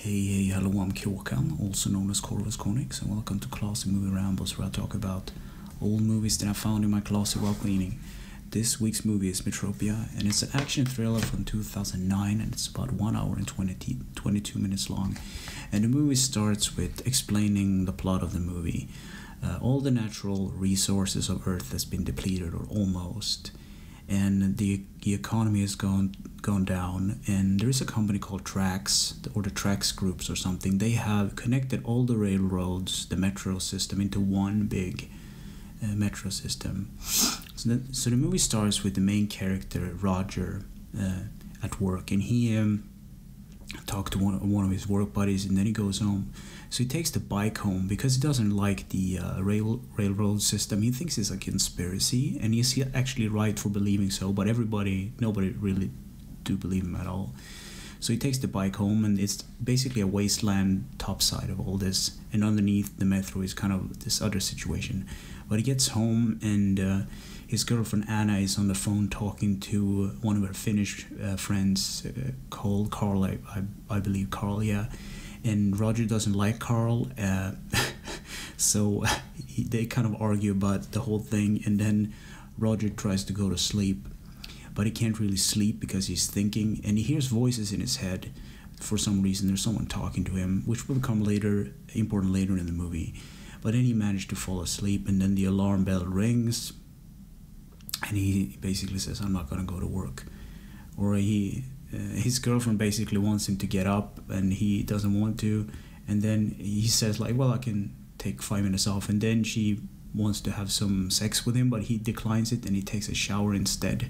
Hey, hello, I'm Kråkan, also known as Kronix, and welcome to Classy Movie Rambles, where I talk about old movies that I found in my closet while cleaning. This week's movie is Metropia, and it's an action thriller from 2009, and it's about 1 hour and 22 minutes long. And the movie starts with explaining the plot of the movie. All the natural resources of Earth has been depleted, or almost, and the economy has gone down, and there is a company called Trax, or the Trax groups or something. They have connected all the railroads, the metro system, into one big metro system. So the movie starts with the main character, Roger, at work, and he talked to one of his work buddies, and then he goes home. So he takes the bike home because he doesn't like the railroad system. He thinks it's a conspiracy, and he's actually right for believing so, but nobody really do believe him at all. So he takes the bike home, and it's basically a wasteland topside of all this, and underneath the metro is kind of this other situation. But he gets home, and his girlfriend Anna is on the phone talking to one of her Finnish friends called Carl, I believe Carl, yeah. And Roger doesn't like Carl, so they kind of argue about the whole thing, and then Roger tries to go to sleep, but he can't really sleep because he's thinking, and he hears voices in his head. For some reason, there's someone talking to him, which will become important later in the movie. But then he managed to fall asleep, and then the alarm bell rings, and he basically says, "I'm not gonna go to work," or his girlfriend basically wants him to get up, and he doesn't want to, and then he says like, "Well, I can take 5 minutes off," and then she wants to have some sex with him, but he declines it, and he takes a shower instead.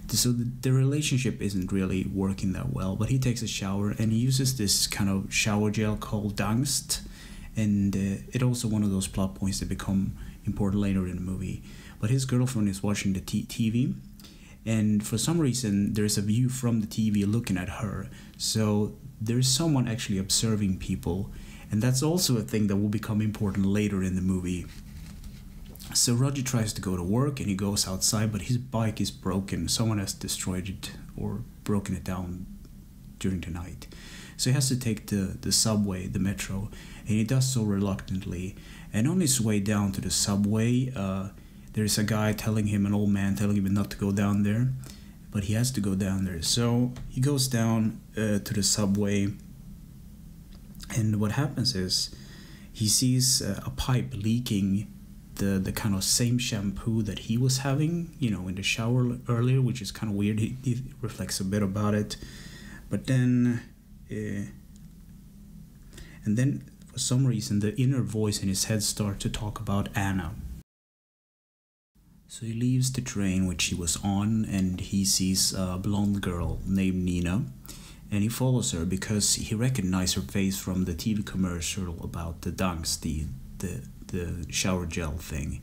So the relationship isn't really working that well, but he takes a shower, and he uses this kind of shower gel called Dangst, and it also one of those plot points that become important later in the movie. But his girlfriend is watching the TV, and for some reason there's a view from the TV looking at her, so there's someone actually observing people, and that's also a thing that will become important later in the movie. So Roger tries to go to work, and he goes outside, but his bike is broken. Someone has destroyed it or broken it down during the night, so he has to take the subway, the metro, and he does so reluctantly. And on his way down to the subway, there's a guy telling him, an old man telling him not to go down there, but he has to go down there. So he goes down to the subway, and what happens is he sees a pipe leaking the kind of same shampoo that he was having, in the shower earlier, which is kind of weird. He reflects a bit about it, but then and then for some reason the inner voice in his head starts to talk about Anna. So he leaves the train which he was on, and he sees a blonde girl named Nina, and he follows her because he recognized her face from the TV commercial about the dunks, the shower gel thing.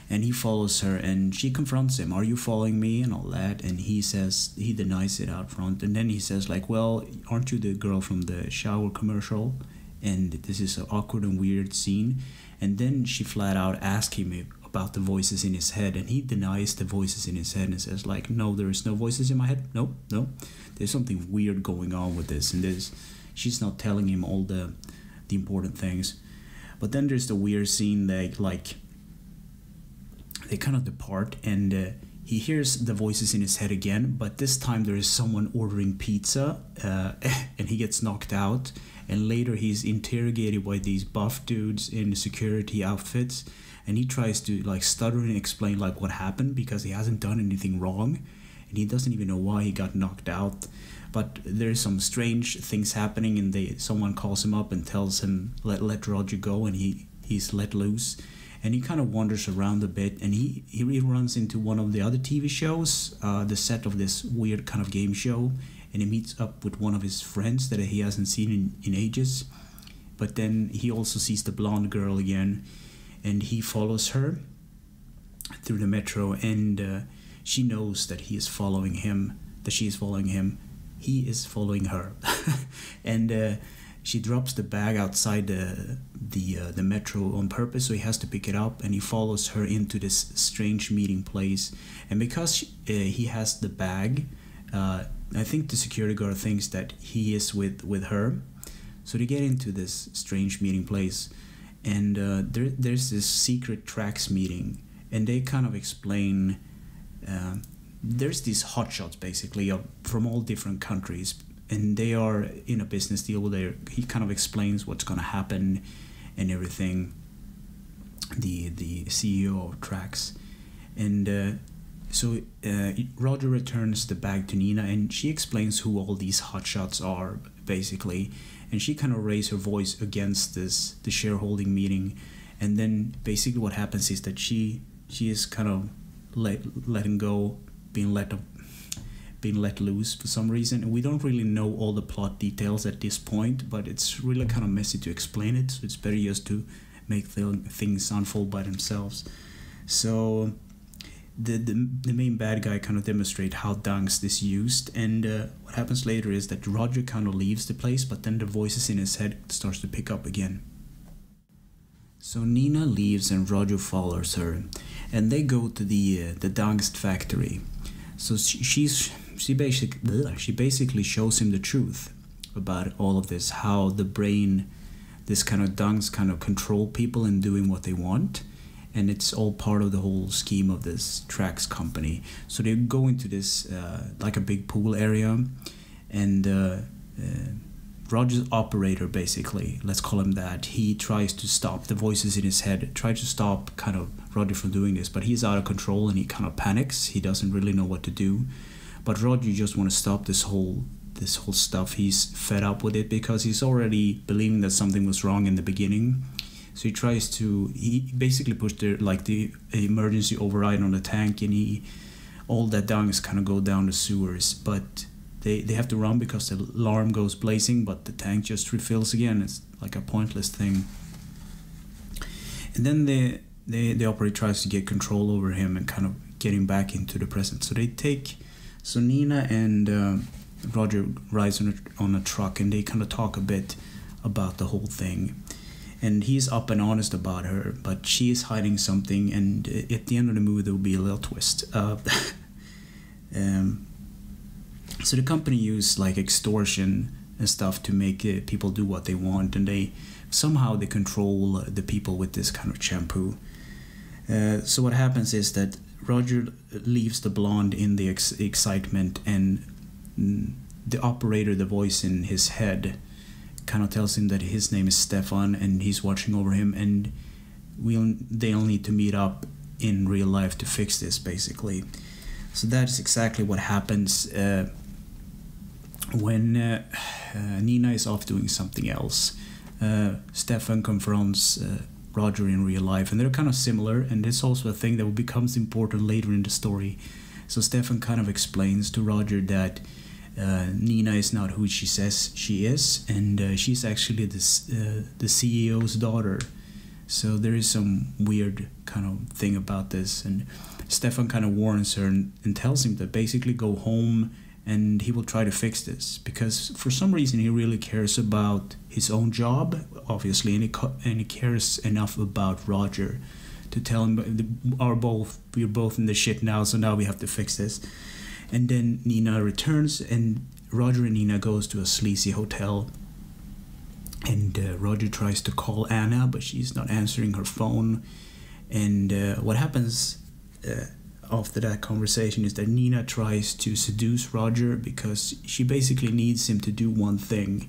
And he follows her, and she confronts him, "Are you following me?" and all that, and he denies it out front, and then he says like, "Well, aren't you the girl from the shower commercial?" And this is an awkward and weird scene, and then she flat out asks him about the voices in his head, and he denies the voices in his head and says like, "No, there is no voices in my head. No, there's something weird going on with this," and she's not telling him all the important things. But then there's the weird scene that they kind of depart, and he hears the voices in his head again, but this time there is someone ordering pizza, and he gets knocked out, and later he's interrogated by these buff dudes in security outfits, and he tries to like stutter and explain like what happened because he hasn't done anything wrong, and he doesn't even know why he got knocked out. But there's some strange things happening, and someone calls him up and tells him let Roger go, and he's let loose, and he kind of wanders around a bit, and he runs into one of the other TV shows, the set of this weird kind of game show, and he meets up with one of his friends that he hasn't seen in ages. But then he also sees the blonde girl again, and he follows her through the metro, and she knows that she is following him. He is following her, and she drops the bag outside the metro on purpose, so he has to pick it up, and he follows her into this strange meeting place. And because he has the bag, I think the security guard thinks that he is with her, So they get into this strange meeting place, and there's this secret tracks meeting, and they kind of explain. There's these hotshots basically from all different countries, and they are in a business deal where he kind of explains what's going to happen and everything. The CEO of Trax, and so Roger returns the bag to Nina, and she explains who all these hotshots are basically, and she kind of raises her voice against the shareholding meeting, and then basically what happens is that she is kind of letting go, being let loose for some reason, and we don't really know all the plot details at this point, but it's really kind of messy to explain it, so it's better just to make things unfold by themselves. So the main bad guy kind of demonstrate how Dunks is used, and what happens later is that Roger kind of leaves the place, but then the voices in his head starts to pick up again. So Nina leaves and Roger follows her, and they go to the Dunks factory. So she basically shows him the truth about all of this, how the brain, this kind of Dunks kind of control people in doing what they want, and it's all part of the whole scheme of this Trax company. So they go into this like a big pool area, and Roger's operator, basically, let's call him that, he tries to stop the voices in his head, try to stop kind of Roger from doing this, but he's out of control and he kind of panics. He doesn't really know what to do, but Roger just want to stop this whole stuff. He's fed up with it because he's already believing that something was wrong in the beginning. So he basically pushed the emergency override on the tank, and all that Dunks kind of go down the sewers, but they have to run because the alarm goes blazing, but the tank just refills again. It's like a pointless thing. And then the operator tries to get control over him and kind of get him back into the present. So Nina and Roger rides on a truck, and they kind of talk a bit about the whole thing. And he's up and honest about her, but she is hiding something, and at the end of the movie there will be a little twist. So the company used like extortion and stuff to make people do what they want, and they somehow control the people with this kind of shampoo. So what happens is that Roger leaves the blonde in the excitement, and the operator, the voice in his head, kind of tells him that his name is Stefan and he's watching over him, and they'll need to meet up in real life to fix this, basically. So that's exactly what happens when Nina is off doing something else. Stefan confronts Roger in real life, and they're kind of similar, and it's also a thing that becomes important later in the story. So Stefan kind of explains to Roger that Nina is not who she says she is, and she's actually the CEO's daughter. So there is some weird kind of thing about this, and Stefan kind of warns her and tells him to basically go home, and he will try to fix this, because for some reason he really cares about his own job, obviously, and he cares enough about Roger to tell him we're both in the shit now, so now we have to fix this. And then Nina returns, and Roger and Nina goes to a sleazy hotel, and Roger tries to call Anna, but she's not answering her phone. And what happens after that conversation is that Nina tries to seduce Roger, because she basically needs him to do one thing.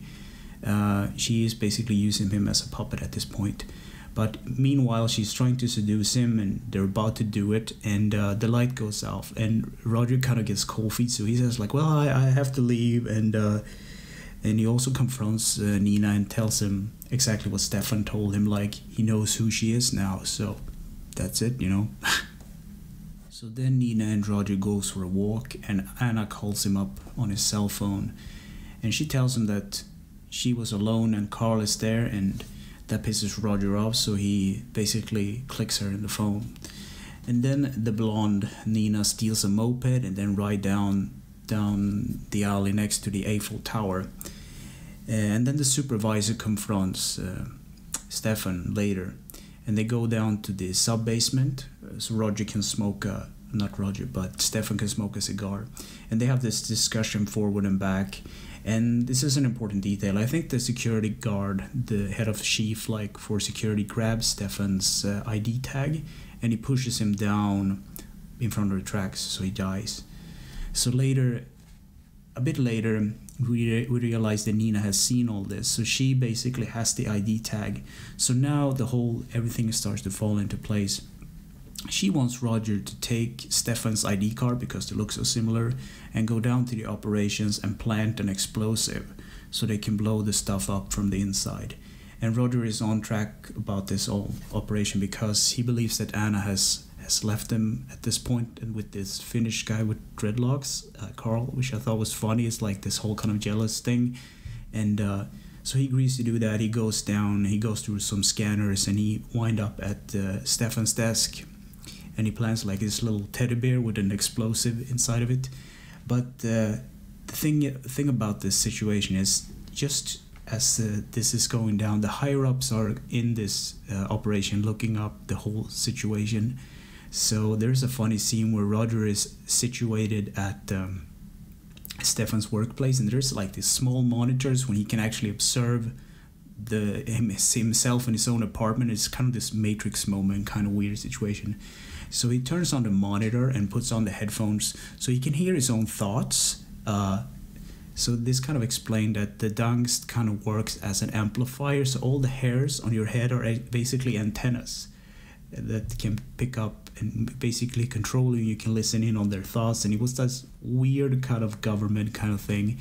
She is basically using him as a puppet at this point. But meanwhile, she's trying to seduce him, and they're about to do it, and the light goes off, and Roger kind of gets cold feet, so he says like, well, I have to leave, and he also confronts Nina and tells him exactly what Stefan told him, like he knows who she is now, so that's it, you know. So then Nina and Roger goes for a walk, and Anna calls him up on his cell phone, and she tells him that she was alone and Carl is there, and that pisses Roger off, so he basically clicks her in the phone. And then the blonde Nina steals a moped and then ride down the alley next to the Eiffel Tower. And then the supervisor confronts Stefan later, and they go down to the sub-basement so Roger can smoke not Roger, but Stefan can smoke a cigar. And they have this discussion forward and back, And this is an important detail. I think the security guard, the head of chief, like for security, grabs Stefan's ID tag and he pushes him down in front of the tracks, so he dies. So later, a bit later, we realize that Nina has seen all this, so she basically has the ID tag. So now everything starts to fall into place. She wants Roger to take Stefan's ID card because they look so similar and go down to the operations and plant an explosive so they can blow the stuff up from the inside. And Roger is on track about this whole operation because he believes that Anna has left him at this point, and with this Finnish guy with dreadlocks, Carl, which I thought was funny. It's like this whole kind of jealous thing. And so he agrees to do that. He goes down, he goes through some scanners, and he wind up at Stefan's desk. And he plants like this little teddy bear with an explosive inside of it. But the thing about this situation is, just as this is going down, the higher-ups are in this operation looking up the whole situation. So there's a funny scene where Roger is situated at Stefan's workplace, and there's like these small monitors when he can actually observe himself in his own apartment. It's kind of this Matrix moment, kind of weird situation. So he turns on the monitor and puts on the headphones so he can hear his own thoughts. So this kind of explained that the Dangst kind of works as an amplifier. So all the hairs on your head are basically antennas that can pick up and basically control you. You can listen in on their thoughts. And it was this weird kind of government kind of thing.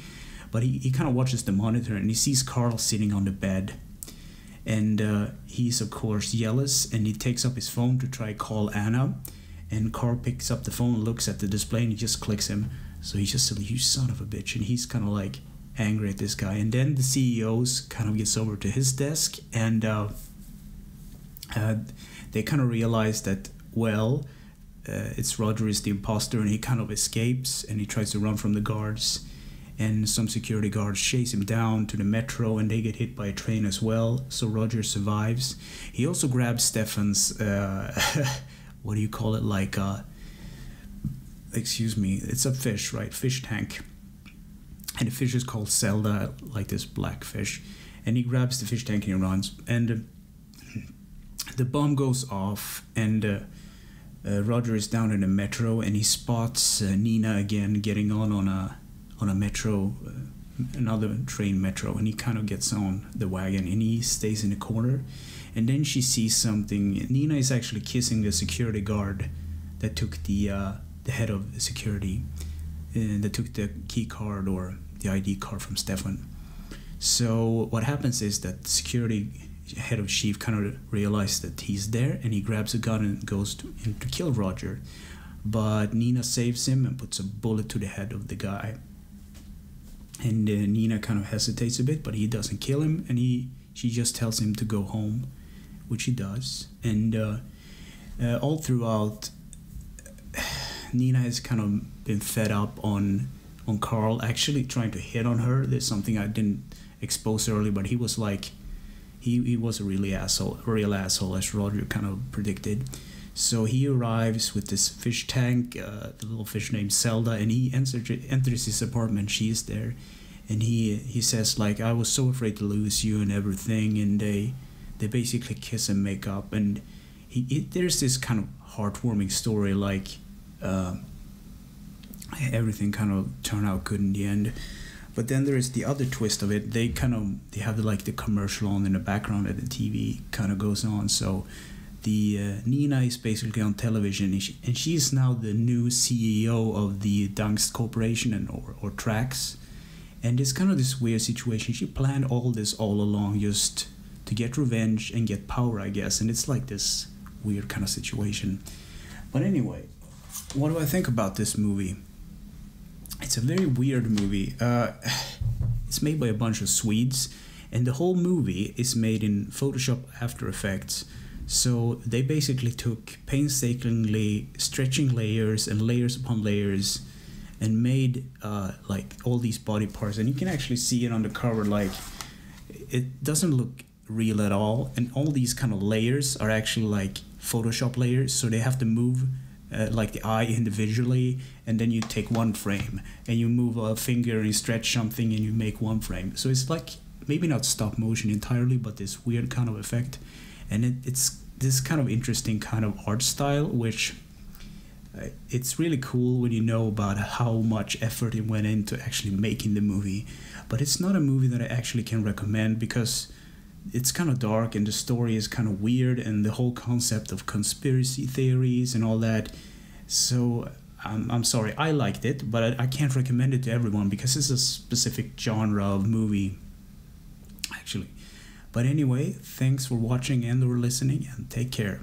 But he kind of watches the monitor and he sees Carl sitting on the bed. And he's, of course, jealous, and he takes up his phone to try call Anna. And Carl picks up the phone and looks at the display, and he just clicks him. So he's just like, you son of a bitch. And he's kind of like angry at this guy. And then the CEO's kind of gets over to his desk, and they kind of realize that, well, it's Roger is the imposter, and he kind of escapes, and he tries to run from the guards. And some security guards chase him down to the metro, and they get hit by a train as well. So Roger survives. He also grabs Stefan's, what do you call it? Like, excuse me, it's a fish, right? Fish tank. And the fish is called Zelda, like this black fish. And he grabs the fish tank and he runs. And the bomb goes off, and Roger is down in the metro, and he spots Nina again getting on a metro, another train metro, and he kind of gets on the wagon and he stays in the corner. And then she sees something. Nina is actually kissing the security guard that took the head of the security, that took the key card or the ID card from Stefan. So what happens is that the security head of chief kind of realizes that he's there, and he grabs a gun and goes to kill Roger. But Nina saves him and puts a bullet to the head of the guy. And Nina kind of hesitates a bit, but he doesn't kill him, and she just tells him to go home, which he does. And all throughout, Nina has kind of been fed up on Carl actually trying to hit on her. There's something I didn't expose earlier, but he was like, he was a real asshole, as Roger kind of predicted. So he arrives with this fish tank, the little fish named Zelda, and he enters his apartment. She is there, and he says, like, I was so afraid to lose you and everything. And they basically kiss and make up, and there's this kind of heartwarming story, like everything kind of turned out good in the end. But then there is the other twist of it. They have like the commercial on in the background, and the TV kind of goes on. So the Nina is basically on television, and she's now the new CEO of the Dangst Corporation or Trax. And it's kind of this weird situation. She planned all this all along just to get revenge and get power, I guess. And it's like this weird kind of situation. But anyway, what do I think about this movie? It's a very weird movie. It's made by a bunch of Swedes, and the whole movie is made in Photoshop After Effects. So they basically took painstakingly stretching layers and layers upon layers and made like all these body parts. And you can actually see it on the cover, like it doesn't look real at all. And all these kind of layers are actually like Photoshop layers. So they have to move like the eye individually, and then you take one frame and you move a finger and you stretch something and you make one frame. So it's like maybe not stop motion entirely, but this weird kind of effect, and it's this kind of interesting kind of art style, which it's really cool when you know about how much effort it went into actually making the movie. But it's not a movie that I actually can recommend because it's kind of dark and the story is kind of weird and the whole concept of conspiracy theories and all that. So I'm sorry, I liked it, but I can't recommend it to everyone because it's a specific genre of movie, actually. But anyway, thanks for watching and or listening, and take care.